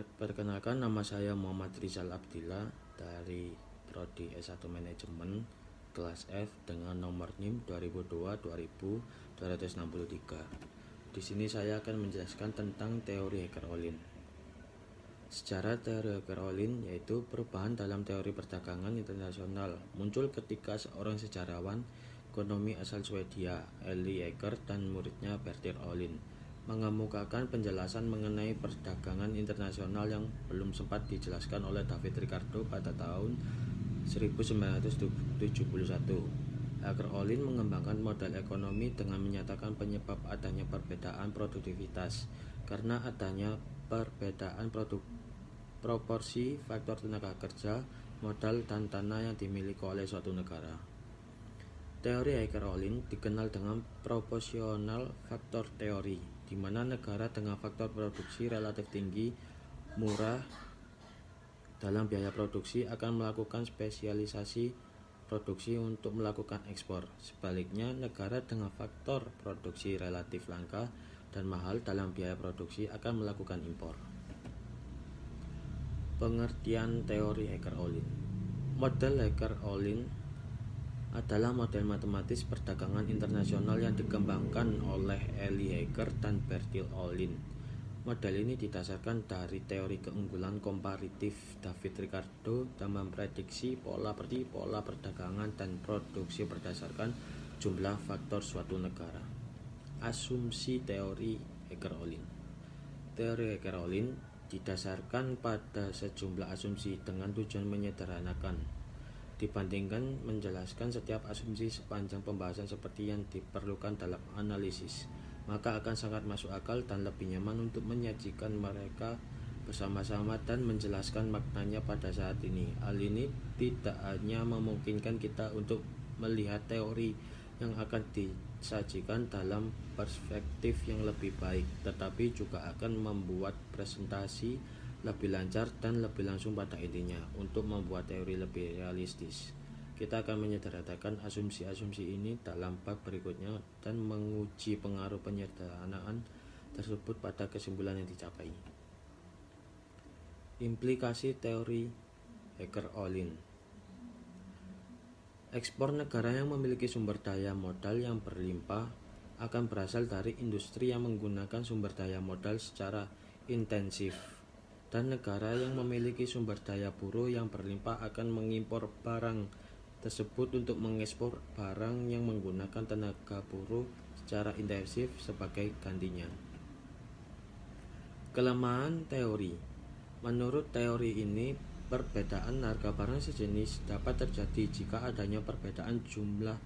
Perkenalkan, nama saya Muhammad Rizal Abdillah dari Prodi S1 Manajemen kelas F dengan nomor NIM 2002-2000-263. Di sini saya akan menjelaskan tentang teori Hacker-Ollin. Secara teori Hacker-Ollin yaitu perubahan dalam teori perdagangan internasional muncul ketika seorang sejarawan ekonomi asal Swedia, Eli Hacker, dan muridnya Bertil Ohlin mengemukakan penjelasan mengenai perdagangan internasional yang belum sempat dijelaskan oleh David Ricardo pada tahun 1971. Hacker-Ollin mengembangkan model ekonomi dengan menyatakan penyebab adanya perbedaan produktivitas karena adanya perbedaan proporsi faktor tenaga kerja, modal, dan tanah yang dimiliki oleh suatu negara. Teori Hacker-Ollin dikenal dengan proporsional faktor teori, di mana negara dengan faktor produksi relatif tinggi, murah dalam biaya produksi akan melakukan spesialisasi produksi untuk melakukan ekspor. Sebaliknya, negara dengan faktor produksi relatif langka dan mahal dalam biaya produksi akan melakukan impor. Pengertian teori Hacker-Ollin. Model Hacker-Ollin adalah model matematis perdagangan internasional yang dikembangkan oleh Eli Hacker dan Bertil Ohlin. Model ini didasarkan dari teori keunggulan komparatif David Ricardo dan memprediksi pola perdagangan dan produksi berdasarkan jumlah faktor suatu negara. Asumsi teori Hacker-Ollin. Teori Hacker-Ollin didasarkan pada sejumlah asumsi dengan tujuan menyederhanakan dibandingkan menjelaskan setiap asumsi sepanjang pembahasan seperti yang diperlukan dalam analisis, maka akan sangat masuk akal dan lebih nyaman untuk menyajikan mereka bersama-sama dan menjelaskan maknanya pada saat ini. Hal ini tidak hanya memungkinkan kita untuk melihat teori yang akan disajikan dalam perspektif yang lebih baik, tetapi juga akan membuat presentasi lebih lancar dan lebih langsung pada intinya. Untuk membuat teori lebih realistis, kita akan menyederhanakan asumsi-asumsi ini dalam bab berikutnya dan menguji pengaruh penyederhanaan tersebut pada kesimpulan yang dicapai. Implikasi teori Hacker-Ollin. Ekspor negara yang memiliki sumber daya modal yang berlimpah akan berasal dari industri yang menggunakan sumber daya modal secara intensif, dan negara yang memiliki sumber daya buruh yang berlimpah akan mengimpor barang tersebut untuk mengekspor barang yang menggunakan tenaga buruh secara intensif sebagai gantinya. Kelemahan teori. Menurut teori ini, perbedaan harga barang sejenis dapat terjadi jika adanya perbedaan jumlah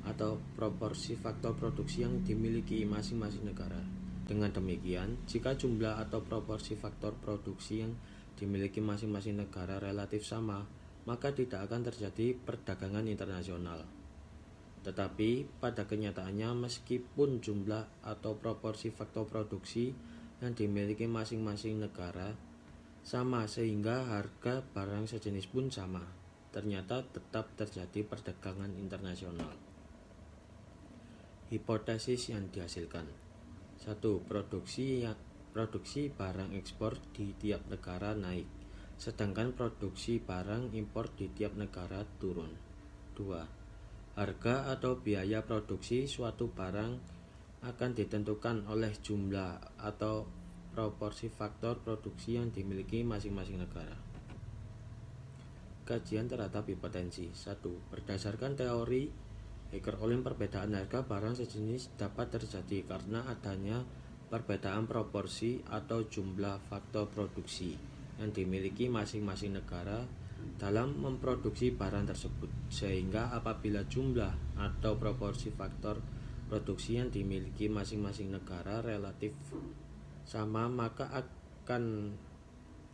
atau proporsi faktor produksi yang dimiliki masing-masing negara. Dengan demikian, jika jumlah atau proporsi faktor produksi yang dimiliki masing-masing negara relatif sama, maka tidak akan terjadi perdagangan internasional. Tetapi pada kenyataannya, meskipun jumlah atau proporsi faktor produksi yang dimiliki masing-masing negara sama sehingga harga barang sejenis pun sama, ternyata tetap terjadi perdagangan internasional. Hipotesis yang dihasilkan. 1. Produksi barang ekspor di tiap negara naik, sedangkan produksi barang impor di tiap negara turun. 2. Harga atau biaya produksi suatu barang akan ditentukan oleh jumlah atau proporsi faktor produksi yang dimiliki masing-masing negara. Kajian terhadap hipotesis. 1. Berdasarkan teori Hacker-Ollin, perbedaan harga barang sejenis dapat terjadi karena adanya perbedaan proporsi atau jumlah faktor produksi yang dimiliki masing-masing negara dalam memproduksi barang tersebut, sehingga apabila jumlah atau proporsi faktor produksi yang dimiliki masing-masing negara relatif sama, maka akan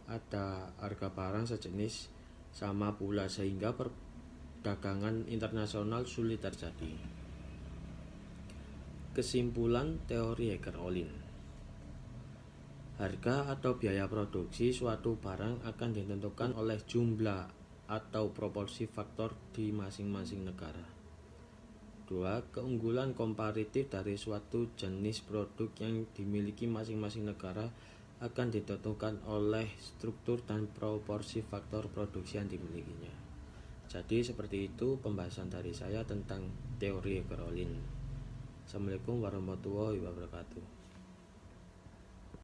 ada harga barang sejenis sama pula, sehingga perdagangan internasional sulit terjadi. Kesimpulan teori Hacker-Ollin. Harga atau biaya produksi suatu barang akan ditentukan oleh jumlah atau proporsi faktor di masing-masing negara. 2. Keunggulan komparatif dari suatu jenis produk yang dimiliki masing-masing negara akan ditentukan oleh struktur dan proporsi faktor produksi yang dimilikinya. Jadi seperti itu pembahasan dari saya tentang teori Hacker Olin. Assalamualaikum warahmatullahi wabarakatuh.